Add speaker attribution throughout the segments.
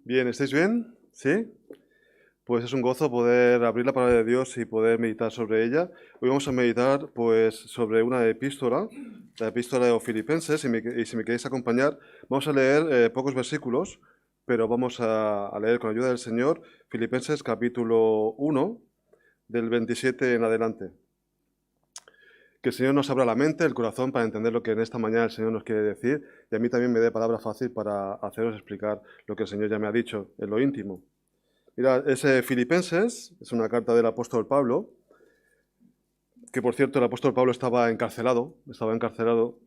Speaker 1: Bien, ¿estáis bien? ¿Sí? Pues es un gozo poder abrir la palabra de Dios y poder meditar sobre ella. Hoy vamos a meditar pues sobre una epístola, la epístola de los Filipenses, y si me queréis acompañar, vamos a leer pocos versículos, pero vamos a leer con ayuda del Señor Filipenses capítulo 1, del 27 en adelante. Que el Señor nos abra la mente, el corazón, para entender lo que en esta mañana el Señor nos quiere decir, y a mí también me dé palabra fácil para haceros explicar lo que el Señor ya me ha dicho en lo íntimo. Mira, ese Filipenses es una carta del apóstol Pablo, que por cierto el apóstol Pablo estaba encarcelado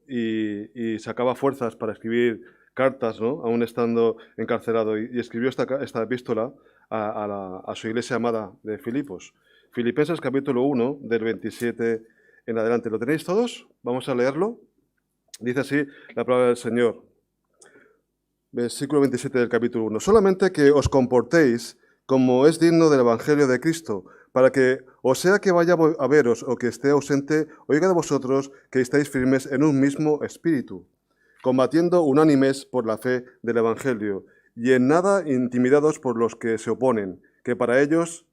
Speaker 1: y sacaba fuerzas para escribir cartas, ¿no? Aún estando encarcelado, y escribió esta epístola a su iglesia amada de Filipos. Filipenses capítulo 1, del 27 en adelante. ¿Lo tenéis todos? Vamos a leerlo. Dice así la palabra del Señor. Versículo 27 del capítulo 1. Solamente que os comportéis como es digno del Evangelio de Cristo, para que, o sea que vaya a veros o que esté ausente, oiga de vosotros que estáis firmes en un mismo espíritu, combatiendo unánimes por la fe del Evangelio, y en nada intimidados por los que se oponen, que para ellos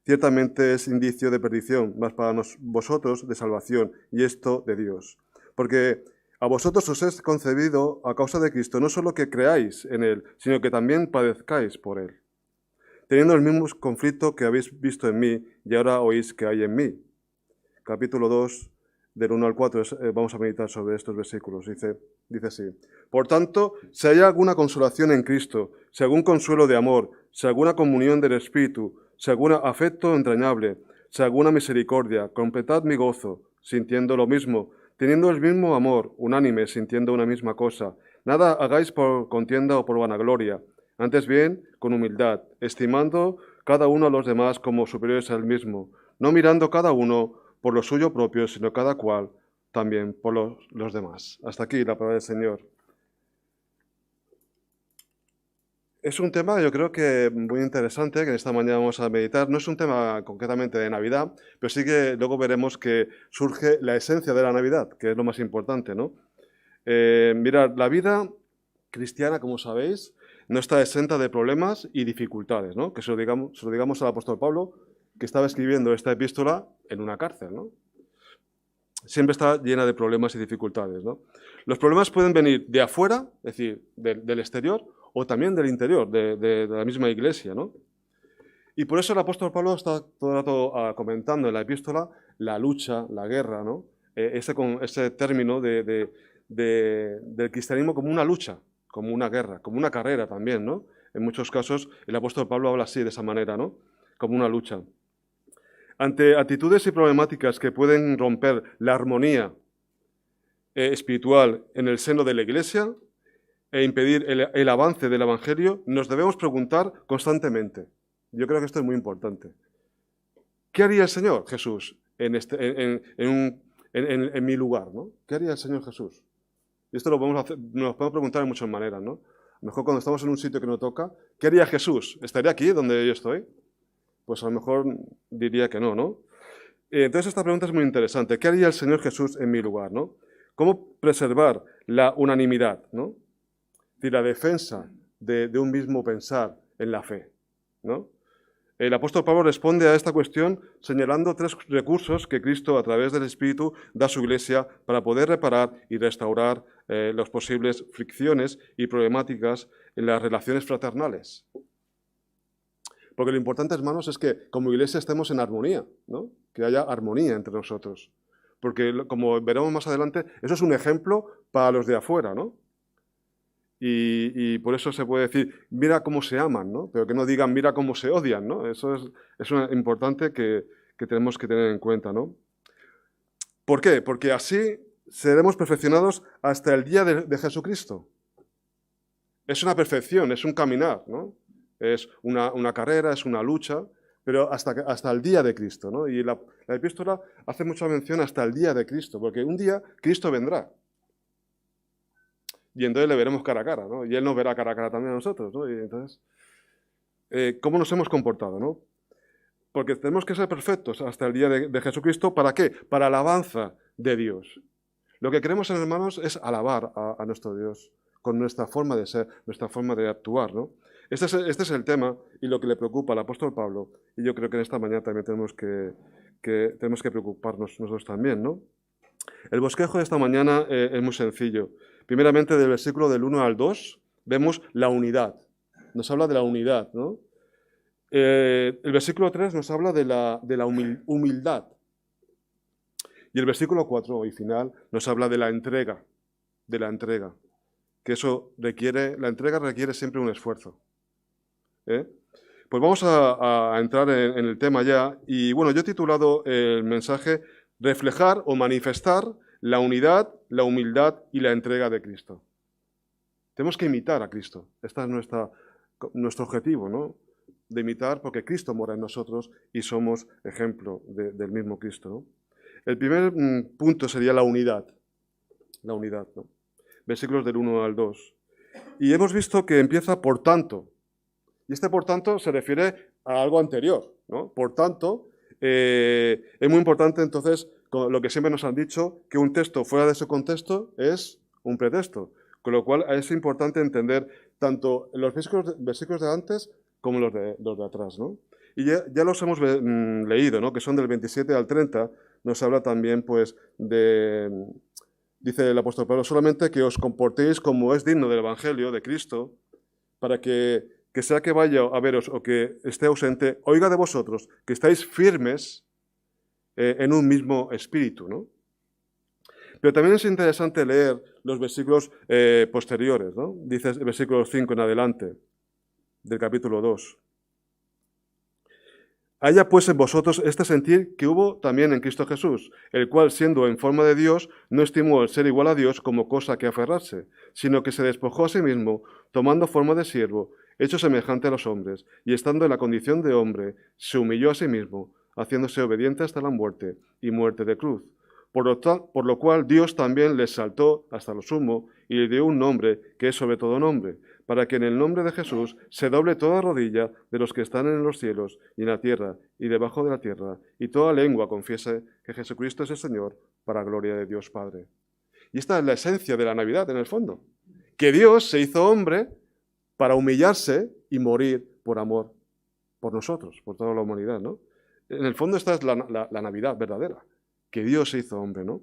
Speaker 1: ciertamente es indicio de perdición, mas para vosotros de salvación, y esto de Dios. Porque a vosotros os es concebido a causa de Cristo, no solo que creáis en Él, sino que también padezcáis por Él, teniendo el mismo conflicto que habéis visto en mí y ahora oís que hay en mí. Capítulo 2, del 1 al 4, vamos a meditar sobre estos versículos. Dice así: Por tanto, si hay alguna consolación en Cristo, si algún consuelo de amor, si alguna comunión del Espíritu, si algún afecto entrañable, si alguna misericordia, completad mi gozo, sintiendo lo mismo, teniendo el mismo amor, unánime, sintiendo una misma cosa. Nada hagáis por contienda o por vanagloria, antes bien, con humildad, estimando cada uno a los demás como superiores al mismo, no mirando cada uno por lo suyo propio, sino cada cual también por los demás. Hasta aquí la palabra del Señor. Es un tema, yo creo que muy interesante, que esta mañana vamos a meditar. No es un tema concretamente de Navidad, pero sí que luego veremos que surge la esencia de la Navidad, que es lo más importante, ¿no? Mirad, la vida cristiana, como sabéis, no está exenta de problemas y dificultades, ¿no? Que se lo digamos al apóstol Pablo, que estaba escribiendo esta epístola en una cárcel, ¿no? Siempre está llena de problemas y dificultades, ¿no? Los problemas pueden venir de afuera, es decir, del exterior, o también del interior, de la misma iglesia, ¿no? Y por eso el apóstol Pablo está todo el rato comentando en la epístola la lucha, la guerra, ¿no? Ese término del cristianismo como una lucha, como una guerra, como una carrera también, ¿no? En muchos casos el apóstol Pablo habla así, de esa manera, ¿no? Como una lucha. Ante actitudes y problemáticas que pueden romper la armonía espiritual en el seno de la Iglesia e impedir el avance del Evangelio, nos debemos preguntar constantemente. Yo creo que esto es muy importante. ¿Qué haría el Señor Jesús en mi lugar, ¿no? ¿Qué haría el Señor Jesús? Y esto nos podemos preguntar de muchas maneras, ¿no? A lo mejor cuando estamos en un sitio que no toca, ¿qué haría Jesús? ¿Estaría aquí donde yo estoy? Pues a lo mejor diría que no, ¿no? Entonces esta pregunta es muy interesante. ¿Qué haría el Señor Jesús en mi lugar, ¿no? ¿Cómo preservar la unanimidad, ¿no? Y la defensa de un mismo pensar en la fe, ¿no? El apóstol Pablo responde a esta cuestión señalando 3 recursos que Cristo, a través del Espíritu, da a su Iglesia para poder reparar y restaurar las posibles fricciones y problemáticas en las relaciones fraternales. Porque lo importante, hermanos, es que como Iglesia estemos en armonía, ¿no? Que haya armonía entre nosotros. Porque, como veremos más adelante, eso es un ejemplo para los de afuera, ¿no? Y por eso se puede decir, mira cómo se aman, ¿no? Pero que no digan, mira cómo se odian, ¿no? Eso es importante que tenemos que tener en cuenta, ¿no? ¿Por qué? Porque así seremos perfeccionados hasta el día de Jesucristo. Es una perfección, es un caminar, ¿no? Es una carrera, es una lucha, pero hasta el día de Cristo, ¿no? Y la epístola hace mucha mención hasta el día de Cristo, porque un día Cristo vendrá. Y entonces le veremos cara a cara, ¿no? Y Él nos verá cara a cara también a nosotros, ¿no? Y entonces, ¿cómo nos hemos comportado, no? Porque tenemos que ser perfectos hasta el día de Jesucristo. ¿Para qué? Para la alabanza de Dios. Lo que queremos, hermanos, es alabar a nuestro Dios con nuestra forma de ser, nuestra forma de actuar, ¿no? Este es el tema y lo que le preocupa al apóstol Pablo, y yo creo que en esta mañana también tenemos que preocuparnos nosotros también, ¿no? El bosquejo de esta mañana es muy sencillo. Primeramente, del versículo del 1 al 2, vemos la unidad. Nos habla de la unidad, ¿no? El versículo 3 nos habla de la humildad. Y el versículo 4 y final nos habla de la entrega, que la entrega requiere siempre un esfuerzo. ¿Eh? Pues vamos a entrar en el tema ya. Y bueno, yo he titulado el mensaje Reflejar o manifestar la unidad, la humildad y la entrega de Cristo. Tenemos que imitar a Cristo. Este es nuestro objetivo, ¿no? De imitar, porque Cristo mora en nosotros y somos ejemplo del mismo Cristo, ¿no? El primer punto sería la unidad. La unidad, ¿no? Versículos del 1 al 2. Y hemos visto que empieza por tanto. Y este por tanto se refiere a algo anterior, ¿no? Por tanto, es muy importante entonces, lo que siempre nos han dicho, que un texto fuera de su contexto es un pretexto. Con lo cual es importante entender tanto los versículos de antes como los de atrás, ¿no? Y ya los hemos leído, ¿no? Que son del 27 al 30, nos habla también, pues, dice el apóstol Pablo, solamente que os comportéis como es digno del Evangelio de Cristo, para que sea que vaya a veros o que esté ausente, oiga de vosotros que estáis firmes en un mismo espíritu, ¿no? Pero también es interesante leer los versículos posteriores, ¿no? Dice el versículo 5 en adelante del capítulo 2. Haya pues en vosotros este sentir que hubo también en Cristo Jesús, el cual, siendo en forma de Dios, no estimó el ser igual a Dios como cosa que aferrarse, sino que se despojó a sí mismo, tomando forma de siervo, hecho semejante a los hombres, y estando en la condición de hombre, se humilló a sí mismo, haciéndose obediente hasta la muerte, y muerte de cruz. Por lo cual Dios también le exaltó hasta lo sumo, y le dio un nombre que es sobre todo nombre, para que en el nombre de Jesús se doble toda rodilla de los que están en los cielos y en la tierra y debajo de la tierra, y toda lengua confiese que Jesucristo es el Señor, para gloria de Dios Padre. Y esta es la esencia de la Navidad, en el fondo, que Dios se hizo hombre para humillarse y morir por amor por nosotros, por toda la humanidad, ¿no? En el fondo esta es la Navidad verdadera, que Dios se hizo hombre, ¿no?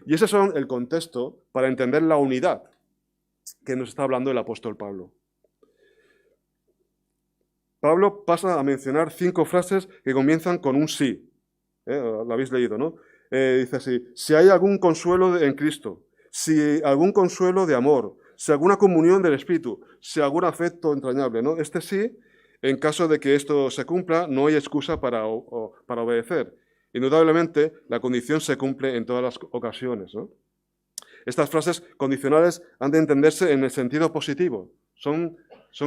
Speaker 1: Y ese es el contexto para entender la unidad que nos está hablando el apóstol Pablo. Pablo pasa a mencionar 5 frases que comienzan con un sí. Lo habéis leído, ¿no? Dice así, si hay algún consuelo en Cristo, si algún consuelo de amor, si alguna comunión del Espíritu, si algún afecto entrañable, ¿no? Este sí, en caso de que esto se cumpla, no hay excusa para obedecer. Indudablemente, la condición se cumple en todas las ocasiones, ¿no? Estas frases condicionales han de entenderse en el sentido positivo. Son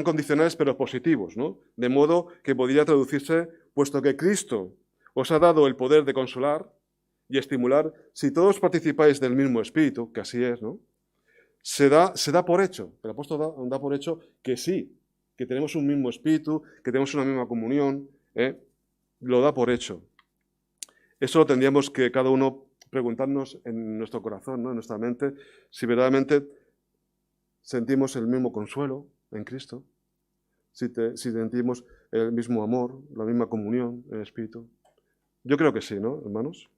Speaker 1: condicionales pero positivos, ¿no? De modo que podría traducirse, puesto que Cristo os ha dado el poder de consolar y estimular, si todos participáis del mismo espíritu, que así es, ¿no? Se da por hecho, el apóstol da por hecho que sí, que tenemos un mismo espíritu, que tenemos una misma comunión, lo da por hecho. Eso lo tendríamos que cada uno preguntarnos en nuestro corazón, ¿no? En nuestra mente, si verdaderamente sentimos el mismo consuelo en Cristo, si sentimos el mismo amor, la misma comunión en el Espíritu. Yo creo que sí, ¿no, hermanos?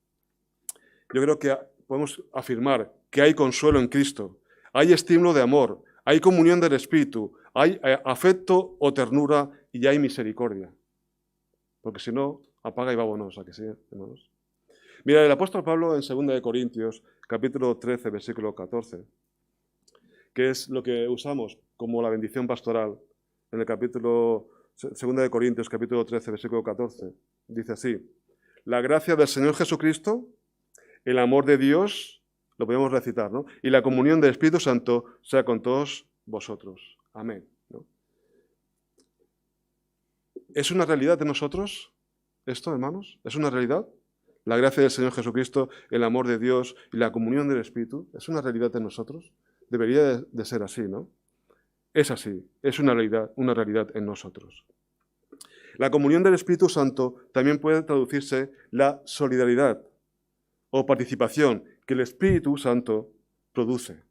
Speaker 1: Yo creo que podemos afirmar que hay consuelo en Cristo, hay estímulo de amor, hay comunión del Espíritu, hay afecto o ternura y hay misericordia. Porque si no, apaga y vámonos, ¿a que sí, hermanos? Mira, el apóstol Pablo en 2 Corintios, capítulo 13, versículo 14, que es lo que usamos como la bendición pastoral, en el capítulo 2 Corintios, capítulo 13, versículo 14, dice así, la gracia del Señor Jesucristo, el amor de Dios, lo podemos recitar, ¿no? Y la comunión del Espíritu Santo sea con todos vosotros. Amén, ¿no? ¿Es una realidad de nosotros esto, hermanos? ¿Es una realidad? La gracia del Señor Jesucristo, el amor de Dios y la comunión del Espíritu, ¿es una realidad en nosotros? Debería de ser así, ¿no? Es así, es una realidad en nosotros. La comunión del Espíritu Santo también puede traducirse la solidaridad o participación que el Espíritu Santo produce.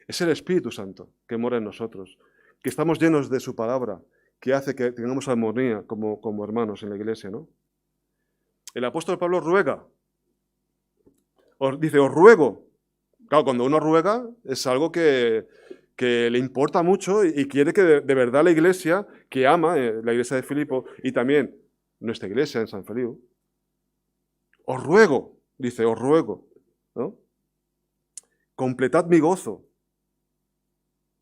Speaker 1: Es el Espíritu Santo que mora en nosotros, que estamos llenos de su palabra, que hace que tengamos armonía como hermanos en la iglesia, ¿no? El apóstol Pablo ruega, dice, os ruego. Claro, cuando uno ruega es algo que le importa mucho y quiere que de verdad la iglesia, que ama, la iglesia de Filipo, y también nuestra iglesia en San Feliu, os ruego, dice, os ruego, ¿no? Completad mi gozo,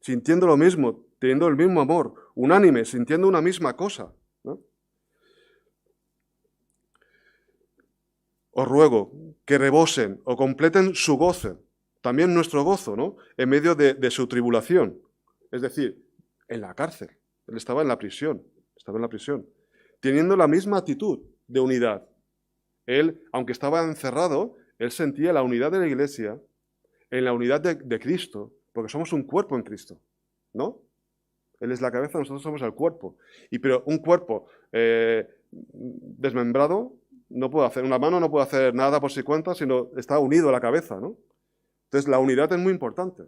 Speaker 1: sintiendo lo mismo, teniendo el mismo amor, unánime, sintiendo una misma cosa, ¿no? Os ruego que rebosen o completen su gozo, también nuestro gozo, ¿no? En medio de su tribulación, es decir, en la cárcel. Él estaba en la prisión, teniendo la misma actitud de unidad. Él, aunque estaba encerrado, él sentía la unidad de la iglesia, en la unidad de Cristo, porque somos un cuerpo en Cristo, ¿no? Él es la cabeza, nosotros somos el cuerpo. Pero un cuerpo desmembrado no puede hacer, una mano no puede hacer nada por sí cuenta, sino está unido a la cabeza, ¿no? Entonces la unidad es muy importante.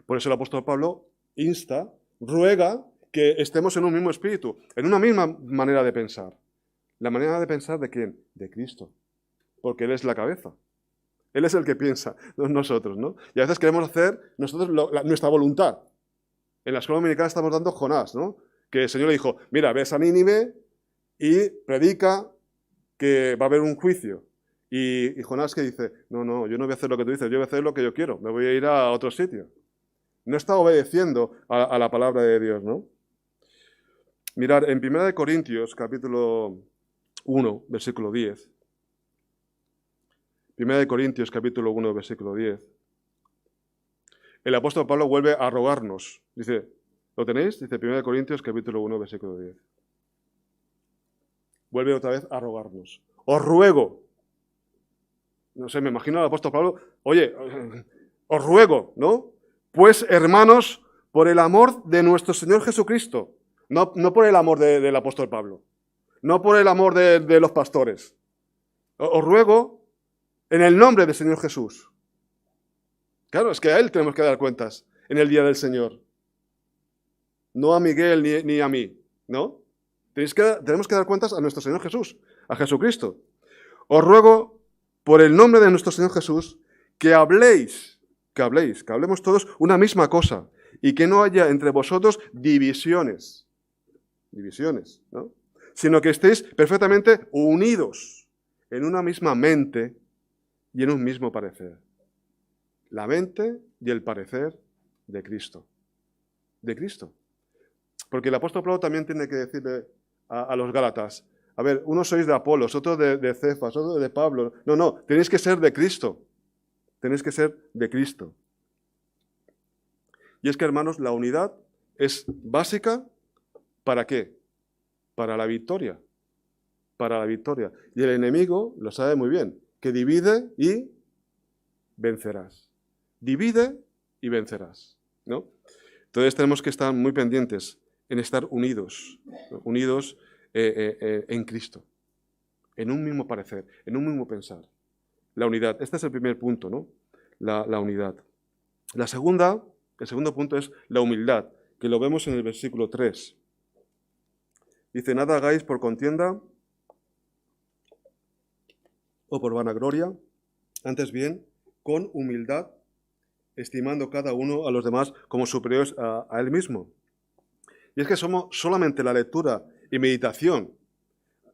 Speaker 1: Por eso el apóstol Pablo insta, ruega que estemos en un mismo espíritu, en una misma manera de pensar. ¿La manera de pensar de quién? De Cristo. Porque Él es la cabeza. Él es el que piensa, no nosotros, ¿no? Y a veces queremos hacer nosotros nuestra voluntad. En la escuela dominical estamos dando Jonás, ¿no? Que el Señor le dijo, mira, ves a Nínive y predica que va a haber un juicio. Y Jonás que dice, no, yo no voy a hacer lo que tú dices, yo voy a hacer lo que yo quiero, me voy a ir a otro sitio. No está obedeciendo a la palabra de Dios, ¿no? Mirad, en 1 Corintios, capítulo 1, versículo 10. 1 Corintios, capítulo 1, versículo 10. El apóstol Pablo vuelve a rogarnos. Dice, ¿lo tenéis? Dice 1 Corintios, capítulo 1, versículo 10. Vuelve otra vez a rogarnos. Os ruego. No sé, me imagino al apóstol Pablo, oye, os ruego, ¿no? Pues, hermanos, por el amor de nuestro Señor Jesucristo. No por el amor del apóstol Pablo. No por el amor de los pastores. Os ruego en el nombre del Señor Jesús. Claro, es que a Él tenemos que dar cuentas en el día del Señor. No a Miguel ni a mí, ¿no? Tenemos que dar cuentas a nuestro Señor Jesús, a Jesucristo. Os ruego, por el nombre de nuestro Señor Jesús, que hablemos todos una misma cosa y que no haya entre vosotros divisiones, ¿no? Sino que estéis perfectamente unidos en una misma mente y en un mismo parecer. La mente y el parecer de Cristo. De Cristo. Porque el apóstol Pablo también tiene que decirle a los Gálatas, a ver, unos sois de Apolos, otros de Cefas, otros de Pablo. No, tenéis que ser de Cristo. Tenéis que ser de Cristo. Y es que, hermanos, la unidad es básica, ¿para qué? Para la victoria. Para la victoria. Y el enemigo lo sabe muy bien, que divide y vencerás. Divide y vencerás, ¿no? Entonces tenemos que estar muy pendientes en estar unidos, ¿no? Unidos en Cristo, en un mismo parecer, en un mismo pensar. La unidad. Este es el primer punto, ¿no? La unidad. El segundo punto es la humildad, que lo vemos en el versículo 3. Dice, nada hagáis por contienda o por vanagloria, antes bien, con humildad, estimando cada uno a los demás como superiores a él mismo. Y es que somos solamente la lectura y meditación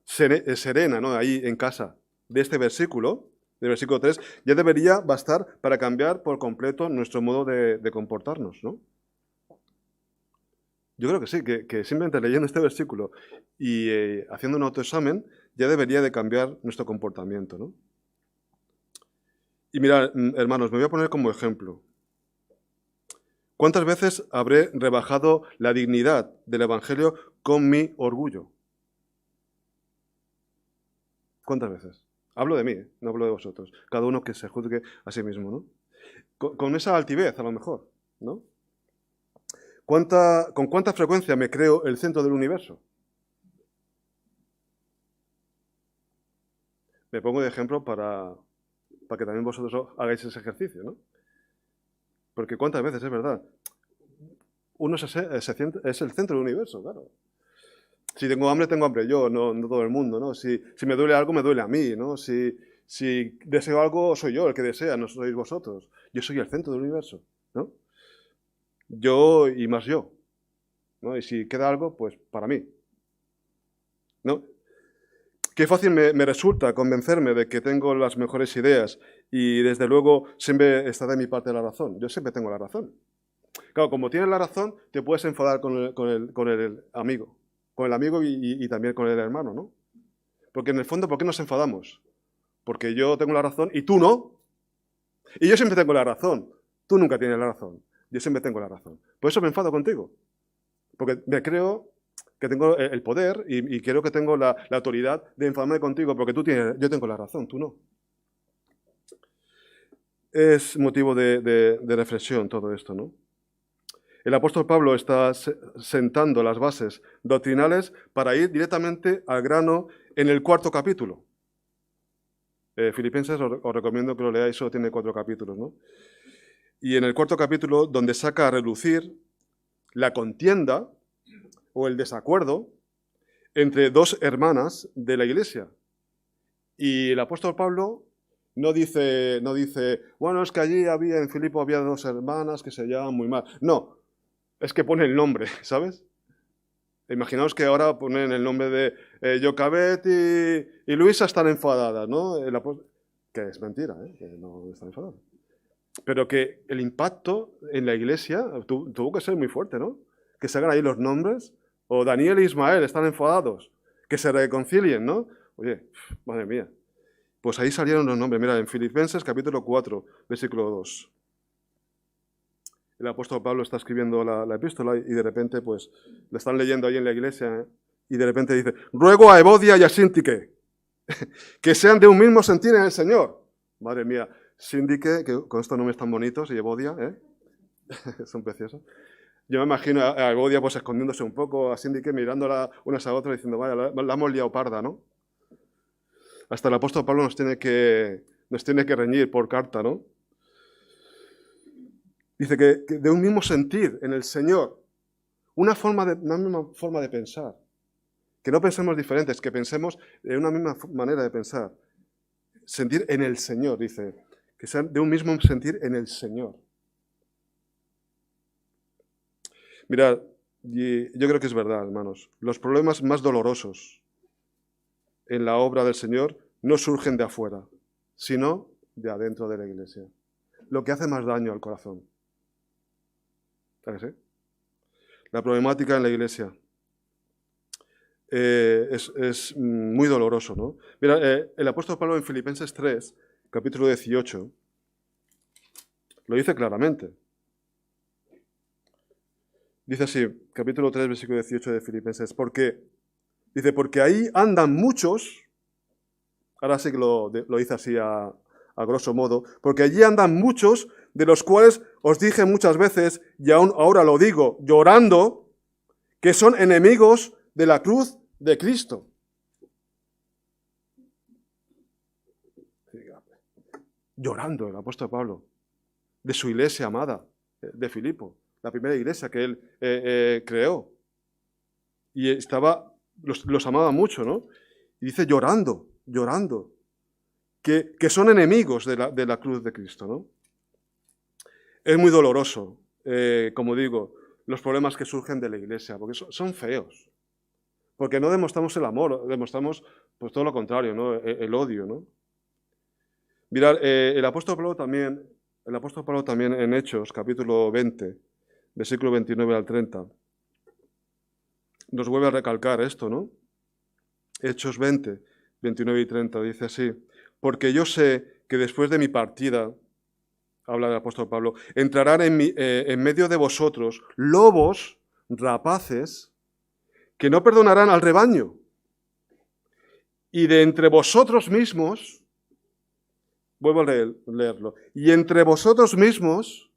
Speaker 1: serena, ¿no? Ahí en casa, de este versículo, del versículo 3, ya debería bastar para cambiar por completo nuestro modo de comportarnos, ¿no? Yo creo que sí, que simplemente leyendo este versículo y haciendo un autoexamen ya debería de cambiar nuestro comportamiento, ¿no? Y mirad, hermanos, me voy a poner como ejemplo. ¿Cuántas veces habré rebajado la dignidad del Evangelio con mi orgullo? ¿Cuántas veces? Hablo de mí, no hablo de vosotros. Cada uno que se juzgue a sí mismo, ¿no? Con esa altivez, a lo mejor, ¿no? ¿Con cuánta frecuencia me creo el centro del universo? Me pongo de ejemplo para que también vosotros hagáis ese ejercicio, ¿no? Porque cuántas veces, es verdad. uno es el centro del universo, claro. Si tengo hambre yo, no todo el mundo, ¿no? Si me duele algo, me duele a mí, ¿no? Si deseo algo, soy yo el que desea, no sois vosotros. Yo soy el centro del universo, ¿no? Yo y más yo, ¿no? Y si queda algo, pues para mí, ¿no? Qué fácil me resulta convencerme de que tengo las mejores ideas y desde luego siempre está de mi parte la razón. Yo siempre tengo la razón. Claro, como tienes la razón, te puedes enfadar con el amigo y también con el hermano, ¿no? Porque en el fondo, ¿por qué nos enfadamos? Porque yo tengo la razón y tú no. Y yo siempre tengo la razón. Tú nunca tienes la razón. Yo siempre tengo la razón. Por eso me enfado contigo. Porque me creo que tengo el poder y creo que tengo la autoridad de enfadarme contigo porque yo tengo la razón, tú no. Es motivo de reflexión todo esto, ¿no? El apóstol Pablo está sentando las bases doctrinales para ir directamente al grano en el 4º capítulo. Filipenses os recomiendo que lo leáis, solo tiene 4 capítulos, ¿no? Y en el 4º capítulo, donde saca a relucir la contienda o el desacuerdo entre 2 hermanas de la iglesia. Y el apóstol Pablo no dice, bueno, es que allí en Filipo había 2 hermanas que se llevaban muy mal. No, es que pone el nombre, ¿sabes? Imaginaos que ahora ponen el nombre de Jocabet y Luisa están enfadadas, ¿no? Que es mentira, que no están enfadadas. Pero que el impacto en la iglesia tuvo que ser muy fuerte, ¿no? Que se hagan ahí los nombres, o Daniel e Ismael están enfadados, que se reconcilien, ¿no? Oye, madre mía. Pues ahí salieron los nombres. Mira, en Filipenses capítulo 4, versículo 2. El apóstol Pablo está escribiendo la epístola y de repente, pues, la están leyendo ahí en la iglesia, y de repente dice, ruego a Evodia y a Síntique que sean de un mismo sentir en el Señor. Madre mía, Síntique, que con estos nombres tan bonitos, y Evodia, son preciosos. Yo me imagino a Evodia pues escondiéndose un poco, a Síntique mirándola unas a otras diciendo, vaya, la hemos liado parda, ¿no? Hasta el apóstol Pablo nos tiene que reñir por carta, ¿no? Dice que de un mismo sentir en el Señor, una misma forma de pensar. Que no pensemos diferentes, que pensemos de una misma manera de pensar. Sentir en el Señor, dice. Que sean de un mismo sentir en el Señor. Mirad, yo creo que es verdad, hermanos. Los problemas más dolorosos en la obra del Señor no surgen de afuera, sino de adentro de la iglesia. Lo que hace más daño al corazón. ¿Sabes? La problemática en la iglesia es muy doloroso, ¿no? Mira, el apóstol Pablo en Filipenses 3, capítulo 18, lo dice claramente. Dice así, capítulo 3, versículo 18 de Filipenses, porque ahí andan muchos, ahora sí que lo dice así a grosso modo, porque allí andan muchos, de los cuales os dije muchas veces, y aún ahora lo digo, llorando, que son enemigos de la cruz de Cristo. Llorando el apóstol Pablo, de su iglesia amada, de Filipo, la primera iglesia que él creó. Y los amaba mucho, ¿no? Y dice llorando, que son enemigos de la cruz de Cristo, ¿no? Es muy doloroso, como digo, los problemas que surgen de la iglesia, porque son feos. Porque no demostramos el amor, demostramos pues todo lo contrario, ¿no? El odio, ¿no? Mirad, el apóstol Pablo también en Hechos, capítulo 20, versículo 29 al 30, nos vuelve a recalcar esto, ¿no? Hechos 20, 29 y 30, dice así, porque yo sé que después de mi partida, habla el apóstol Pablo, entrarán en medio de vosotros lobos rapaces que no perdonarán al rebaño. Y de entre vosotros mismos, vuelvo a leerlo, y entre vosotros mismos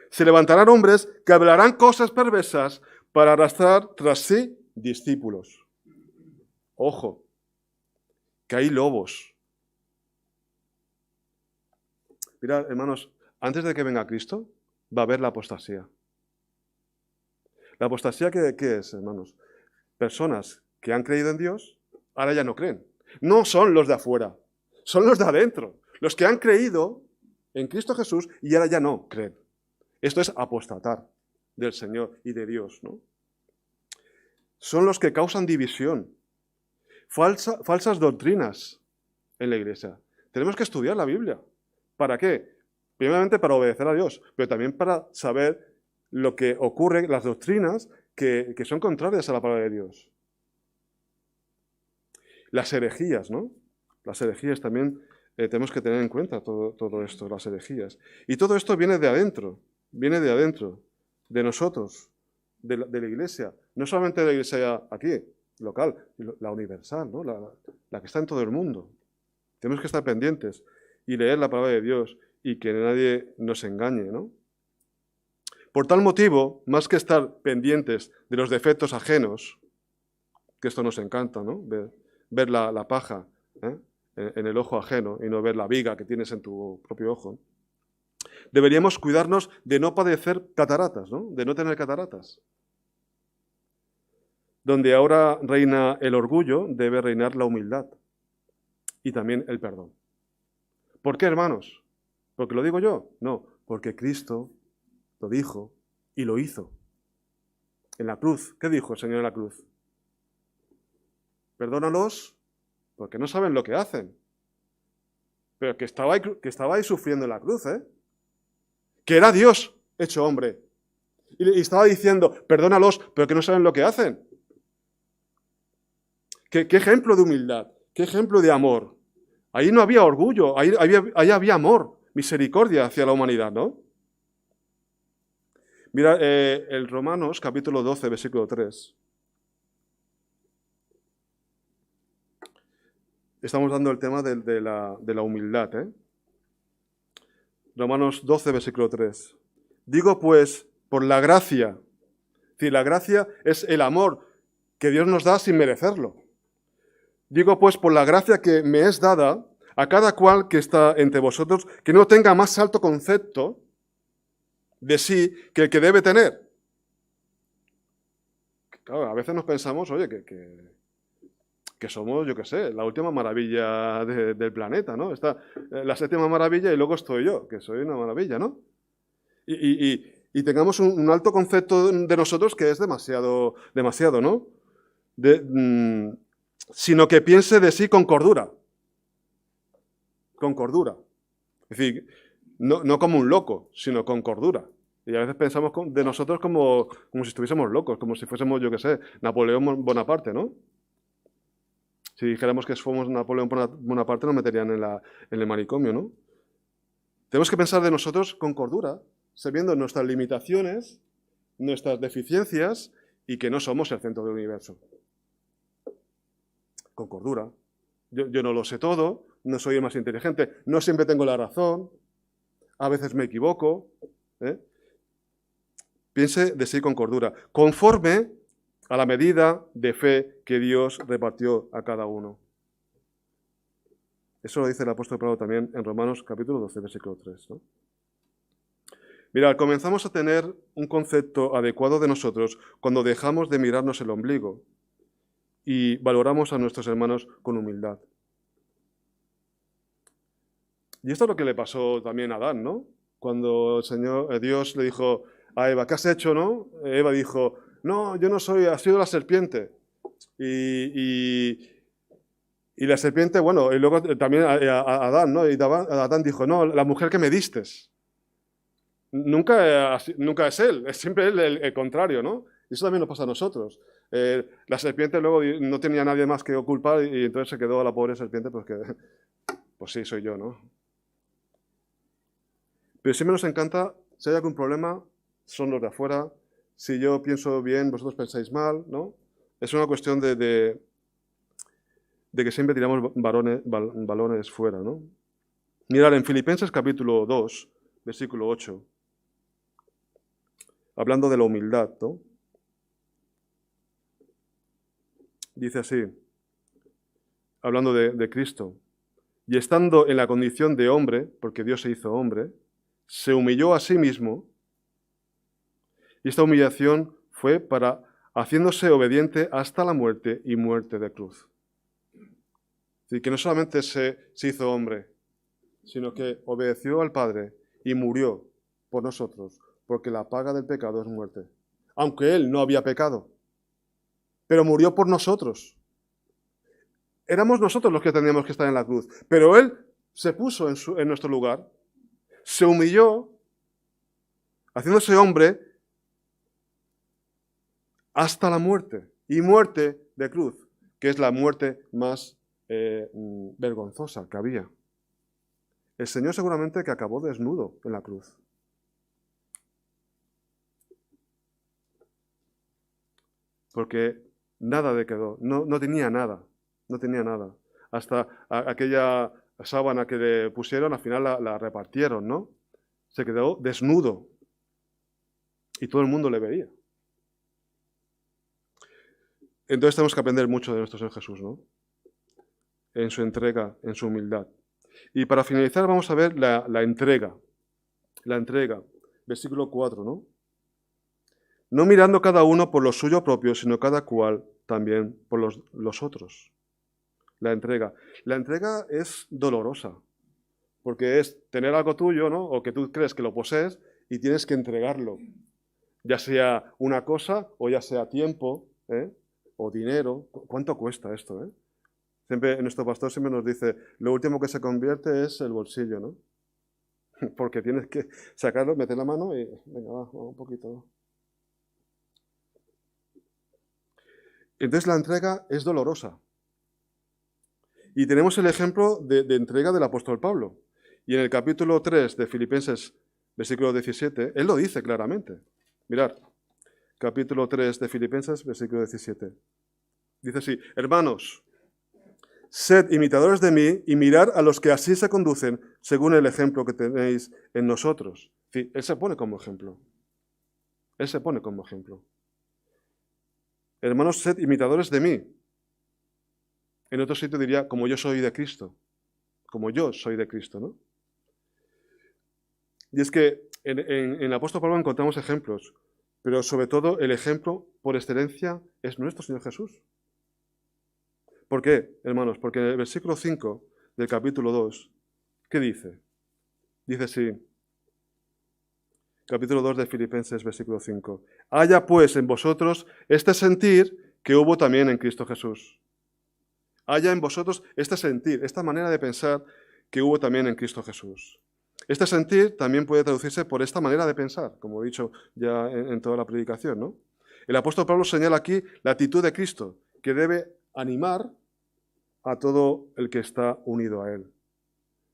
Speaker 1: se levantarán hombres que hablarán cosas perversas para arrastrar tras sí discípulos. Ojo, que hay lobos. Mirad, hermanos, antes de que venga Cristo, va a haber la apostasía. ¿La apostasía qué es, hermanos? Personas que han creído en Dios, ahora ya no creen. No son los de afuera, son los de adentro. Los que han creído en Cristo Jesús y ahora ya no creen. Esto es apostatar del Señor y de Dios, ¿no? Son los que causan división, falsas doctrinas en la iglesia. Tenemos que estudiar la Biblia. ¿Para qué? Primeramente para obedecer a Dios, pero también para saber lo que ocurre, las doctrinas que son contrarias a la palabra de Dios. Las herejías, ¿no? Las herejías también tenemos que tener en cuenta todo esto, las herejías. Y todo esto viene de adentro, de nosotros, de la iglesia. No solamente de la iglesia aquí, local, la universal, ¿no? La que está en todo el mundo. Tenemos que estar pendientes y leer la palabra de Dios y que nadie nos engañe, ¿no? Por tal motivo, más que estar pendientes de los defectos ajenos, que esto nos encanta, ¿no? Ver la paja en el ojo ajeno y no ver la viga que tienes en tu propio ojo. Deberíamos cuidarnos de no padecer cataratas, ¿no? De no tener cataratas. Donde ahora reina el orgullo, debe reinar la humildad y también el perdón. ¿Por qué, hermanos? ¿Porque lo digo yo? No, porque Cristo lo dijo y lo hizo. En la cruz, ¿qué dijo el Señor en la cruz? Perdónalos porque no saben lo que hacen. Pero que estaba ahí sufriendo en la cruz, ¿eh? Que era Dios hecho hombre. Y estaba diciendo, perdónalos, pero que no saben lo que hacen. ¿Qué ejemplo de humildad? ¿Qué ejemplo de amor? Ahí no había orgullo, ahí había amor, misericordia hacia la humanidad, ¿no? Mira, el Romanos, capítulo 12, versículo 3. Estamos dando el tema de la humildad, ¿eh? Romanos 12, versículo 3. Digo pues, por la gracia. Es decir, la gracia es el amor que Dios nos da sin merecerlo. Digo pues, por la gracia que me es dada, a cada cual que está entre vosotros, que no tenga más alto concepto de sí que el que debe tener. Claro, a veces nos pensamos, oye, que somos, yo qué sé, la última maravilla del planeta, ¿no? Está la séptima maravilla y luego estoy yo, que soy una maravilla, ¿no? Y tengamos un alto concepto de nosotros que es demasiado, ¿no? Sino que piense de sí con cordura. Con cordura. Es decir, no como un loco, sino con cordura. Y a veces pensamos de nosotros como si estuviésemos locos, como si fuésemos, yo qué sé, Napoleón Bonaparte, ¿no? Si dijéramos que somos Napoleón Bonaparte, nos meterían en el manicomio, ¿no? Tenemos que pensar de nosotros con cordura, sabiendo nuestras limitaciones, nuestras deficiencias y que no somos el centro del universo. Con cordura. Yo no lo sé todo, no soy el más inteligente, no siempre tengo la razón, a veces me equivoco. Piense de sí con cordura, conforme a la medida de fe que Dios repartió a cada uno. Eso lo dice el apóstol Pablo también en Romanos capítulo 12, versículo 3, ¿no? Mirad, comenzamos a tener un concepto adecuado de nosotros cuando dejamos de mirarnos el ombligo y valoramos a nuestros hermanos con humildad. Y esto es lo que le pasó también a Adán, ¿no? Cuando Dios le dijo a Eva, ¿qué has hecho, no? Eva dijo, no, yo no soy, ha sido la serpiente. Y la serpiente, bueno, y luego también a Adán, ¿no? Y Adán dijo, no, la mujer que me distes. Nunca es él, es siempre él el contrario, ¿no? Y eso también nos pasa a nosotros. La serpiente luego no tenía nadie más que culpar y entonces se quedó a la pobre serpiente, pues sí, soy yo, ¿no? Pero siempre nos encanta, si hay algún problema, son los de afuera. Si yo pienso bien, vosotros pensáis mal, ¿no? Es una cuestión de que siempre tiramos balones fuera, ¿no? Mirad, en Filipenses capítulo 2, versículo 8, hablando de la humildad, ¿no? Dice así, hablando de Cristo, y estando en la condición de hombre, porque Dios se hizo hombre, se humilló a sí mismo, y esta humillación fue haciéndose obediente hasta la muerte y muerte de cruz. Es decir, que no solamente se hizo hombre, sino que obedeció al Padre y murió por nosotros, porque la paga del pecado es muerte. Aunque Él no había pecado, pero murió por nosotros. Éramos nosotros los que teníamos que estar en la cruz, pero Él se puso en nuestro lugar, se humilló, haciéndose hombre hasta la muerte, y muerte de cruz, que es la muerte más vergonzosa que había. El Señor seguramente que acabó desnudo en la cruz. Porque nada le quedó, no tenía nada, no tenía nada. Hasta aquella sábana que le pusieron, al final la repartieron, ¿no? Se quedó desnudo y todo el mundo le veía. Entonces tenemos que aprender mucho de nuestro Señor Jesús, ¿no? En su entrega, en su humildad. Y para finalizar vamos a ver la entrega. La entrega, versículo 4, ¿no? No mirando cada uno por lo suyo propio, sino cada cual también por los otros. La entrega. La entrega es dolorosa, porque es tener algo tuyo, ¿no? O que tú crees que lo posees y tienes que entregarlo. Ya sea una cosa o ya sea tiempo, o dinero. ¿Cuánto cuesta esto, Siempre, nuestro pastor siempre nos dice, lo último que se convierte es el bolsillo, ¿no? Porque tienes que sacarlo, meter la mano y, venga, va, un poquito. Entonces la entrega es dolorosa. Y tenemos el ejemplo de entrega del apóstol Pablo. Y en el capítulo 3 de Filipenses, versículo 17, él lo dice claramente. Mirad, capítulo 3 de Filipenses, versículo 17. Dice así, hermanos, sed imitadores de mí y mirad a los que así se conducen según el ejemplo que tenéis en nosotros. Sí, él se pone como ejemplo. Él se pone como ejemplo. Hermanos, sed imitadores de mí. En otro sitio diría, como yo soy de Cristo. Como yo soy de Cristo, ¿no? Y es que en el apóstol Pablo encontramos ejemplos, pero sobre todo el ejemplo por excelencia es nuestro Señor Jesús. ¿Por qué, hermanos? Porque en el versículo 5 del capítulo 2, ¿qué dice? Dice así, capítulo 2 de Filipenses, versículo 5. Haya pues en vosotros este sentir que hubo también en Cristo Jesús. Haya en vosotros este sentir, esta manera de pensar que hubo también en Cristo Jesús. Este sentir también puede traducirse por esta manera de pensar, como he dicho ya en toda la predicación, ¿no? El apóstol Pablo señala aquí la actitud de Cristo, que debe animar a todo el que está unido a Él.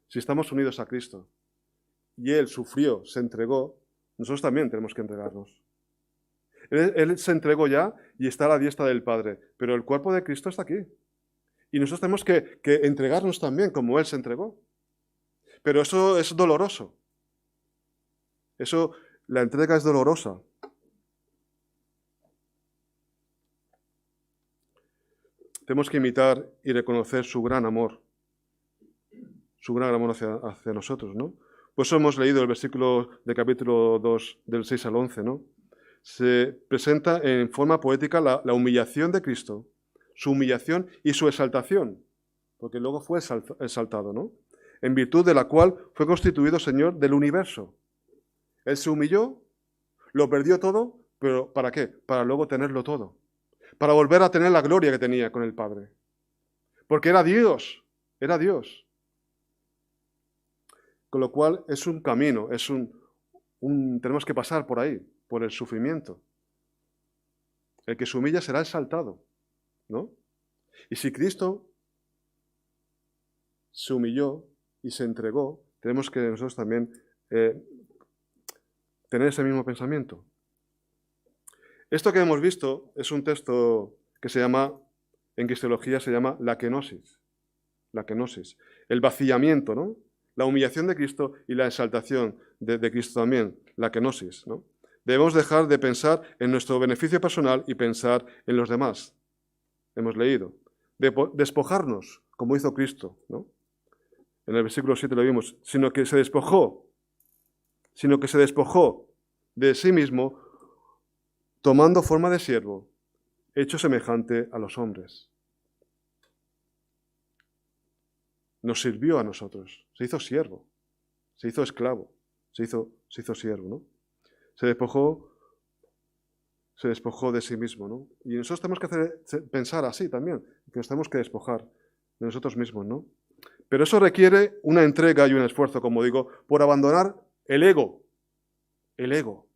Speaker 1: Si estamos unidos a Cristo y Él sufrió, se entregó, nosotros también tenemos que entregarnos. Él se entregó ya y está a la diestra del Padre, pero el cuerpo de Cristo está aquí. Y nosotros tenemos que entregarnos también como Él se entregó. Pero eso es doloroso. La entrega es dolorosa. Tenemos que imitar y reconocer su gran amor hacia nosotros, ¿no? Pues hemos leído el versículo de capítulo 2, del 6 al 11, ¿no? Se presenta en forma poética la humillación de Cristo, su humillación y su exaltación, porque luego fue exaltado, ¿no? En virtud de la cual fue constituido Señor del universo. Él se humilló, lo perdió todo, pero ¿para qué? Para luego tenerlo todo. Para volver a tener la gloria que tenía con el Padre. Porque era Dios, era Dios. Con lo cual es un camino, tenemos que pasar por ahí, por el sufrimiento. El que se humilla será exaltado, ¿no? Y si Cristo se humilló y se entregó, tenemos que nosotros también tener ese mismo pensamiento. Esto que hemos visto es un texto que en cristiología se llama la kenosis. La kenosis. El vaciamiento, ¿no? La humillación de Cristo y la exaltación de Cristo también, la kenosis, ¿no? Debemos dejar de pensar en nuestro beneficio personal y pensar en los demás. Hemos leído. Despojarnos, como hizo Cristo, ¿no? En el versículo 7 lo vimos, sino que se despojó sino que se despojó de sí mismo, tomando forma de siervo, hecho semejante a los hombres. Nos sirvió a nosotros, se hizo siervo, se hizo esclavo, se hizo siervo, ¿no? Se despojó de sí mismo, ¿no? Y nosotros tenemos que pensar así también, que nos tenemos que despojar de nosotros mismos, ¿no? Pero eso requiere una entrega y un esfuerzo, como digo, por abandonar el ego. El ego.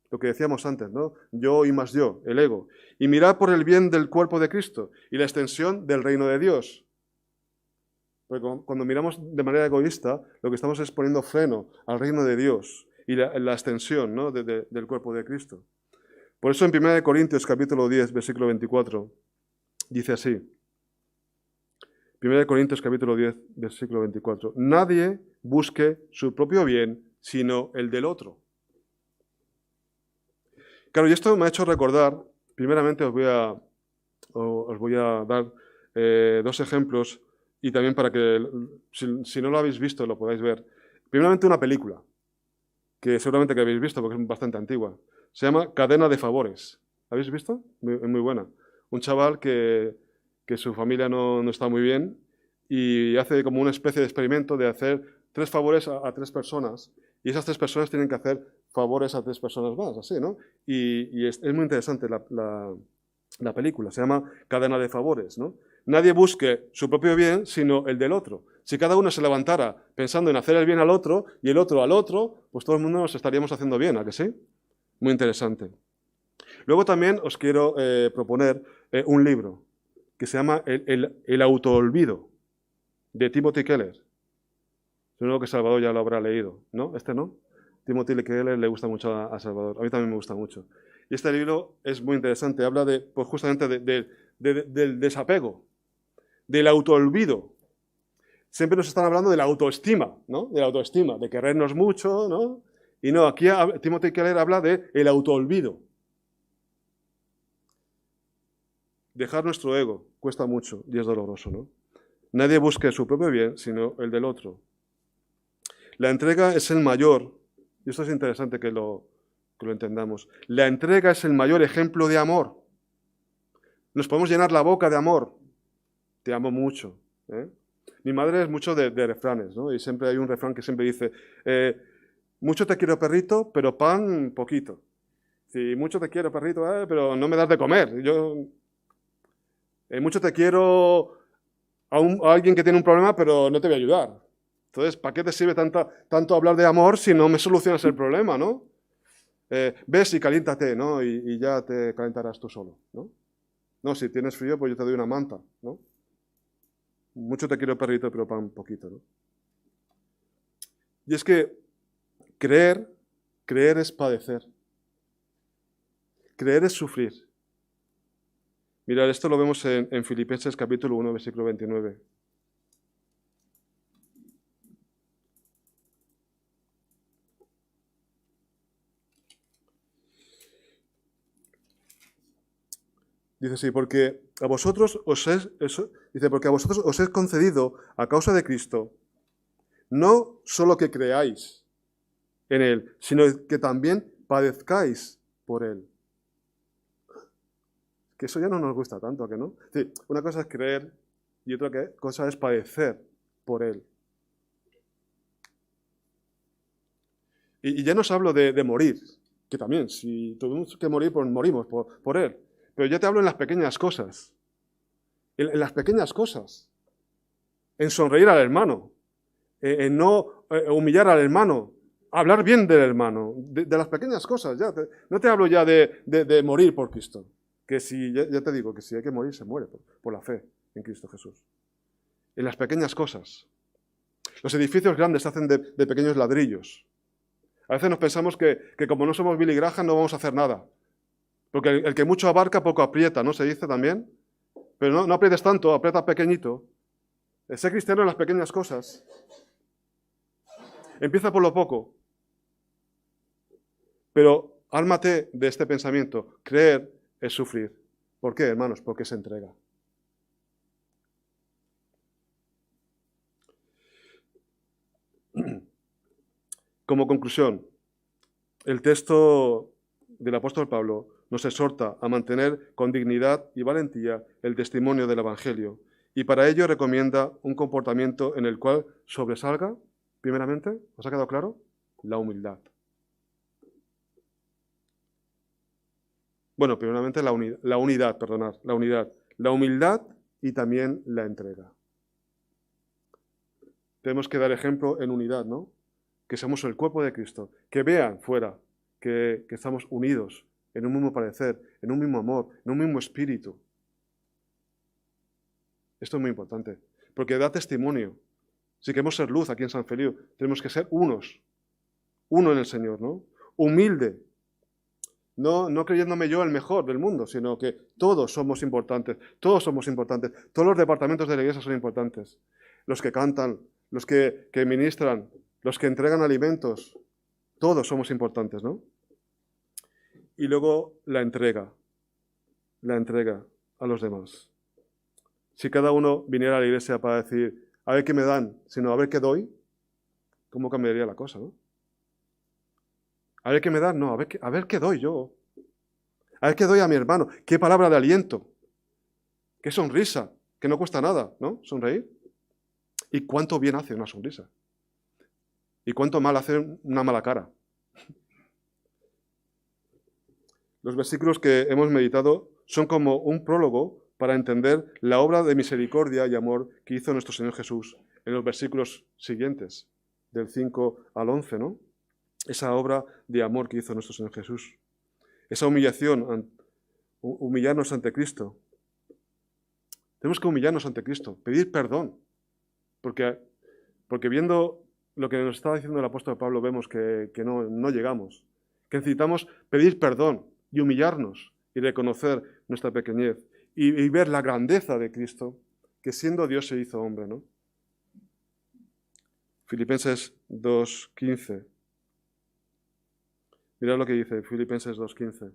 Speaker 1: Lo que decíamos antes, ¿no? Yo y más yo, el ego. Y mirar por el bien del cuerpo de Cristo y la extensión del reino de Dios. Porque cuando miramos de manera egoísta, lo que estamos es poniendo freno al reino de Dios y la extensión, ¿no? del cuerpo de Cristo. Por eso en 1 Corintios capítulo 10, versículo 24, dice así. 1 Corintios capítulo 10, versículo 24. Nadie busque su propio bien, sino el del otro. Claro, y esto me ha hecho recordar, primeramente os voy a dar dos ejemplos y también para que, si no lo habéis visto, lo podáis ver. Primeramente una película, que seguramente que habéis visto porque es bastante antigua. Se llama Cadena de Favores. ¿La habéis visto? Es muy buena. Un chaval que su familia no está muy bien y hace como una especie de experimento de hacer 3 favores a 3 personas y esas 3 personas tienen que hacer favores a 3 personas más, así, ¿no? Y es muy interesante la película, se llama Cadena de Favores, ¿no? Nadie busque su propio bien, sino el del otro. Si cada uno se levantara pensando en hacer el bien al otro y el otro al otro, pues todo el mundo nos estaríamos haciendo bien, ¿a que sí? Muy interesante. Luego también os quiero proponer un libro que se llama El autoolvido, de Timothy Keller. Seguro que Salvador ya lo habrá leído, ¿no? ¿Este no? Timothy Keller le gusta mucho a Salvador. A mí también me gusta mucho. Y este libro es muy interesante. Habla pues justamente del desapego, del autoolvido. Siempre nos están hablando de la autoestima, ¿no? De la autoestima, de querernos mucho, ¿no? Y no, aquí Timothy Keller habla del autoolvido. Dejar nuestro ego cuesta mucho y es doloroso, ¿no? Nadie busque su propio bien, sino el del otro. La entrega es el mayor, y esto es interesante que lo entendamos, la entrega es el mayor ejemplo de amor. Nos podemos llenar la boca de amor. Te amo mucho. ¿Eh? Mi madre es mucho de refranes, ¿no? Y siempre hay un refrán que siempre dice, mucho te quiero perrito, pero pan poquito. Sí, mucho te quiero perrito, pero no me das de comer. Yo, mucho te quiero a alguien que tiene un problema, pero no te voy a ayudar. Entonces, ¿para qué te sirve tanto hablar de amor si no me solucionas el problema, ¿no? Ves y caliéntate, ¿no? Y ya te calentarás tú solo, ¿no? No, si tienes frío, pues yo te doy una manta, ¿no? Mucho te quiero perrito, pero pan poquito, ¿no? Y es que creer es padecer. Creer es sufrir. Mirad, esto lo vemos en Filipenses capítulo 1, versículo 29. Dice así, porque a vosotros os es concedido a causa de Cristo, no solo que creáis en Él, sino que también padezcáis por Él. Que eso ya no nos gusta tanto, ¿a que no? Sí, una cosa es creer y otra cosa es padecer por Él. Y ya no os hablo de morir, que también, si tuvimos que morir, pues morimos por Él. Pero ya te hablo en las pequeñas cosas. En las pequeñas cosas. En sonreír al hermano. En no humillar al hermano. Hablar bien del hermano. De las pequeñas cosas. Ya no te hablo ya de morir por Cristo. Que si, ya te digo, que si hay que morir, se muere por la fe en Cristo Jesús. En las pequeñas cosas. Los edificios grandes se hacen de pequeños ladrillos. A veces nos pensamos que como no somos Billy Graham no vamos a hacer nada. Porque el que mucho abarca, poco aprieta, ¿no se dice también? Pero no aprietes tanto, aprieta pequeñito. Sé cristiano en las pequeñas cosas. Empieza por lo poco. Pero ármate de este pensamiento. Creer es sufrir. ¿Por qué, hermanos? Porque se entrega. Como conclusión, el texto del apóstol Pablo nos exhorta a mantener con dignidad y valentía el testimonio del Evangelio, y para ello recomienda un comportamiento en el cual sobresalga, primeramente, ¿os ha quedado claro? La humildad. Bueno, primeramente la unidad, perdonad, la unidad. La humildad y también la entrega. Tenemos que dar ejemplo en unidad, ¿no? Que somos el cuerpo de Cristo. Que vean fuera que estamos unidos en un mismo parecer, en un mismo amor, en un mismo espíritu. Esto es muy importante, porque da testimonio. Si queremos ser luz aquí en San Feliu, tenemos que ser uno en el Señor, ¿no? Humilde, no creyéndome yo el mejor del mundo, sino que todos somos importantes, todos los departamentos de la iglesia son importantes, los que cantan, los que ministran, los que entregan alimentos, todos somos importantes, ¿no? Y luego la entrega a los demás. Si cada uno viniera a la iglesia para decir, a ver qué me dan, sino a ver qué doy, ¿cómo cambiaría la cosa, no? A ver qué me dan, no, a ver qué doy yo. A ver qué doy a mi hermano. Qué palabra de aliento. Qué sonrisa, que no cuesta nada, ¿no? Sonreír. Y cuánto bien hace una sonrisa. Y cuánto mal hace una mala cara. Los versículos que hemos meditado son como un prólogo para entender la obra de misericordia y amor que hizo nuestro Señor Jesús en los versículos siguientes, del 5 al 11, ¿no? Esa obra de amor que hizo nuestro Señor Jesús. Esa humillación, humillarnos ante Cristo. Tenemos que humillarnos ante Cristo, pedir perdón, porque viendo lo que nos está diciendo el apóstol Pablo vemos que no llegamos, que necesitamos pedir perdón y humillarnos y reconocer nuestra pequeñez y ver la grandeza de Cristo, que siendo Dios se hizo hombre, ¿no? Filipenses 2:15. Mirad lo que dice Filipenses 2:15.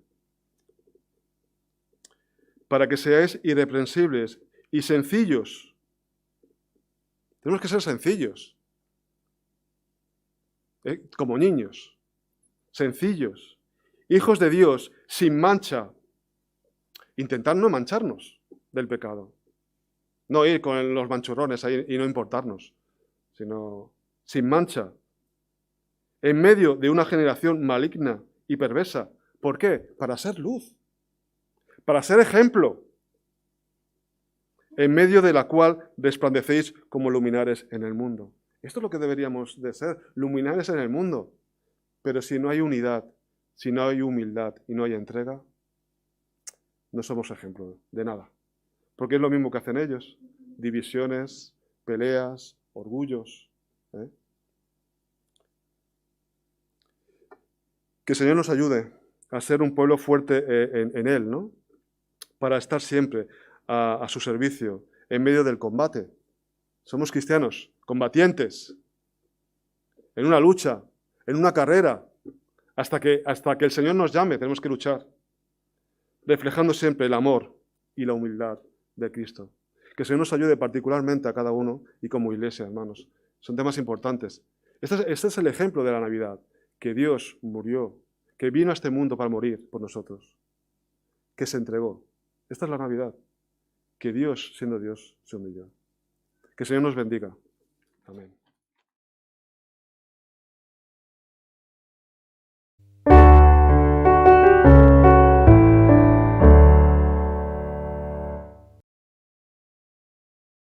Speaker 1: Para que seáis irreprensibles y sencillos. Tenemos que ser sencillos, como niños, sencillos, hijos de Dios, sin mancha. Intentar no mancharnos del pecado. No ir con los manchurrones ahí y no importarnos, sino sin mancha. En medio de una generación maligna y perversa. ¿Por qué? Para ser luz, para ser ejemplo, en medio de la cual resplandecéis como luminares en el mundo. Esto es lo que deberíamos de ser, luminares en el mundo. Pero si no hay unidad, si no hay humildad y no hay entrega, no somos ejemplo de nada. Porque es lo mismo que hacen ellos. Divisiones, peleas, orgullos. Que el Señor nos ayude a ser un pueblo fuerte en Él, ¿no? Para estar siempre a su servicio, en medio del combate. Somos cristianos, combatientes, en una lucha, en una carrera. Hasta que el Señor nos llame, tenemos que luchar. Reflejando siempre el amor y la humildad de Cristo. Que el Señor nos ayude particularmente a cada uno y como iglesia, hermanos. Son temas importantes. Este es el ejemplo de la Navidad, que Dios murió, que vino a este mundo para morir por nosotros, que se entregó. Esta es la Navidad, que Dios, siendo Dios, se humilló. Que el Señor nos bendiga. Amén.